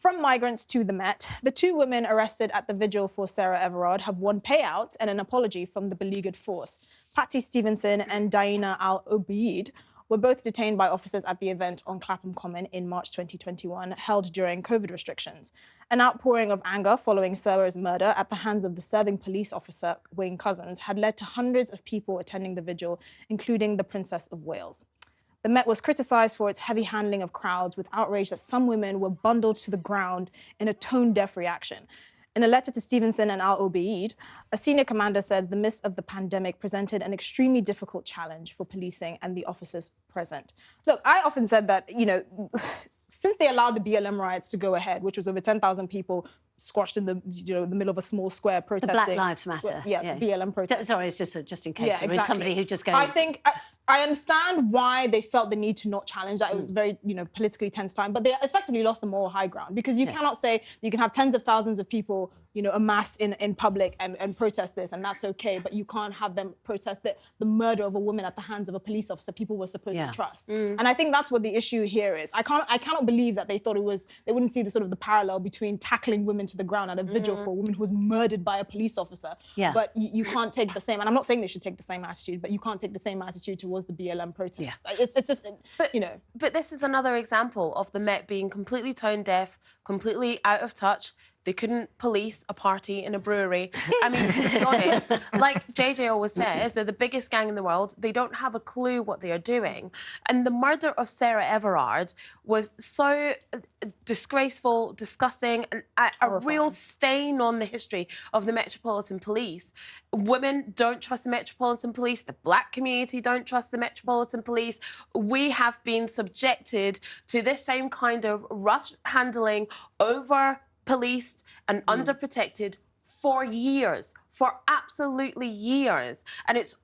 From migrants to the Met, the two women arrested at the vigil for Sarah Everard have won payouts and an apology from the beleaguered force. Patsy Stevenson and Dania Al-Obeid were both detained by officers at the event on Clapham Common in March 2021, held during COVID restrictions. An outpouring of anger following Sarah's murder at the hands of the serving police officer, Wayne Cousins, had led to hundreds of people attending the vigil, including the Princess of Wales. The Met was criticised for its heavy handling of crowds, with outrage that some women were bundled to the ground in a tone-deaf reaction. In a letter to Stevenson and Al-Obeid, a senior commander said the midst of the pandemic presented an extremely difficult challenge for policing and the officers present. Look, I often said that, since they allowed the BLM riots to go ahead, which was over 10,000 people squashed in the the middle of a small square protesting. The Black Lives Matter. Yeah. BLM protest. Sorry, it's just in case there is somebody who just goes. I think I understand why they felt the need to not challenge that. It was very, politically tense time, but they effectively lost the moral high ground, because you cannot say you can have tens of thousands of people, amassed in public and protest this, and that's okay, but you can't have them protest the murder of a woman at the hands of a police officer people were supposed to trust. And I think that's what the issue here is. I cannot believe that they thought they wouldn't see the parallel between tackling women to the ground at a vigil for a woman who was murdered by a police officer. But you can't take the same, and I'm not saying they should take the same attitude, but you can't take the same attitude towards the BLM protest. It's just, But this is another example of the Met being completely tone deaf, completely out of touch. They couldn't police a party in a brewery. I mean, to be honest, like JJ always says, they're the biggest gang in the world. They don't have a clue what they are doing. And the murder of Sarah Everard was so disgraceful, disgusting, and a real stain on the history of the Metropolitan Police. Women don't trust the Metropolitan Police. The black community don't trust the Metropolitan Police. We have been subjected to this same kind of rough handling, over-policed and underprotected for years, for absolutely years. And it's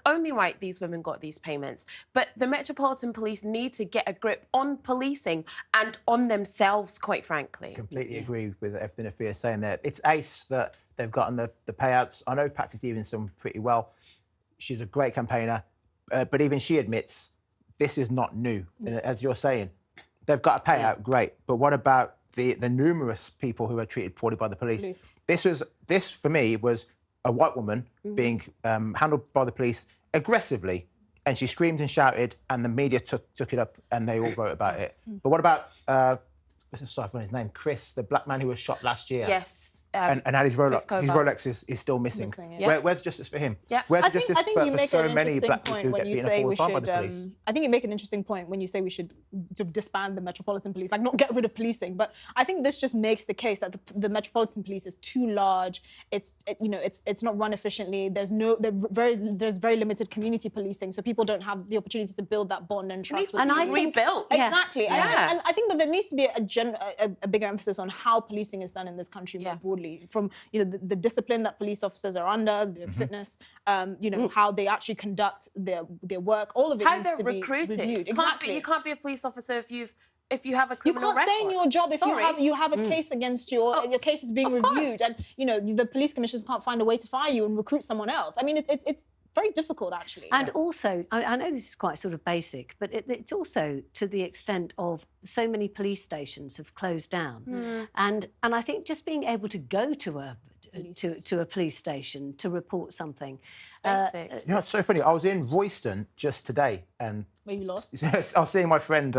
only right these women got these payments. But the Metropolitan Police need to get a grip on policing and on themselves, quite frankly. Completely agree with everything Afua's saying there. It's ace that they've gotten the payouts. I know Patsy Stevenson pretty well. She's a great campaigner, but even she admits this is not new. As you're saying, they've got a payout, great. But what about the numerous people who are treated poorly by the police? This for me was a white woman being handled by the police aggressively, and she screamed and shouted, and the media took it up, and they all wrote about it. But what about sorry, his name, Chris, the black man who was shot last year? Yes. And had his Rolex. His Rolex is still missing. Where's justice for him? Where's the justice for so many black people who get beaten up all the time by the police? I think you make an interesting point when you say we should disband the Metropolitan Police, like not get rid of policing. But I think this just makes the case that the Metropolitan Police is too large. It's not run efficiently. There's very limited community policing, so people don't have the opportunity to build that bond and trust. And I rebuilt. Exactly. And I think that there needs to be a bigger emphasis on how policing is done in this country more broadly. From the discipline that police officers are under, their fitness, how they actually conduct their work, all of it needs to be reviewed. Exactly. You can't be a police officer if you have a criminal record. You can't stay in your job if you have a case against you, or your case is being reviewed, and the police commissioners can't find a way to fire you and recruit someone else. I mean, it's very difficult, actually. And also, I know this is quite sort of basic, but it's also to the extent of so many police stations have closed down. And I think just being able to go to a police station to report something. Basic. It's so funny. I was in Royston just today, and were you lost? I was seeing my friend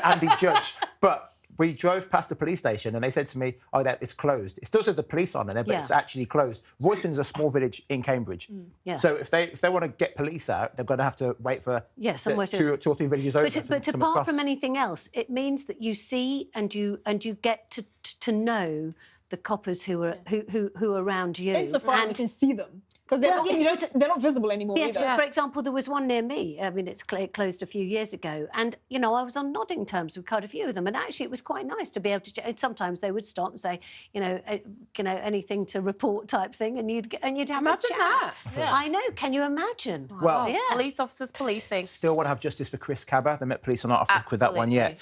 Andy Judge, but we drove past the police station and they said to me, oh, that it's closed. It still says the police on there, but it's actually closed. Royston is a small village in Cambridge. So if they want to get police out, they're going to have to wait for two or three villages over. But apart from anything else, it means that you see and you get to know the coppers who are around you. Insofar as you can see them. Because they're not visible anymore. Yes, but for example, there was one near me. I mean, it closed a few years ago, and I was on nodding terms with quite a few of them, and actually, it was quite nice to be able to. Sometimes they would stop and say, anything to report type thing, and you'd have imagine a chat. that. Yeah. I know. Can you imagine? Well, police officers policing. Still want to have justice for Chris Cabba. The Met Police are not off with that one yet.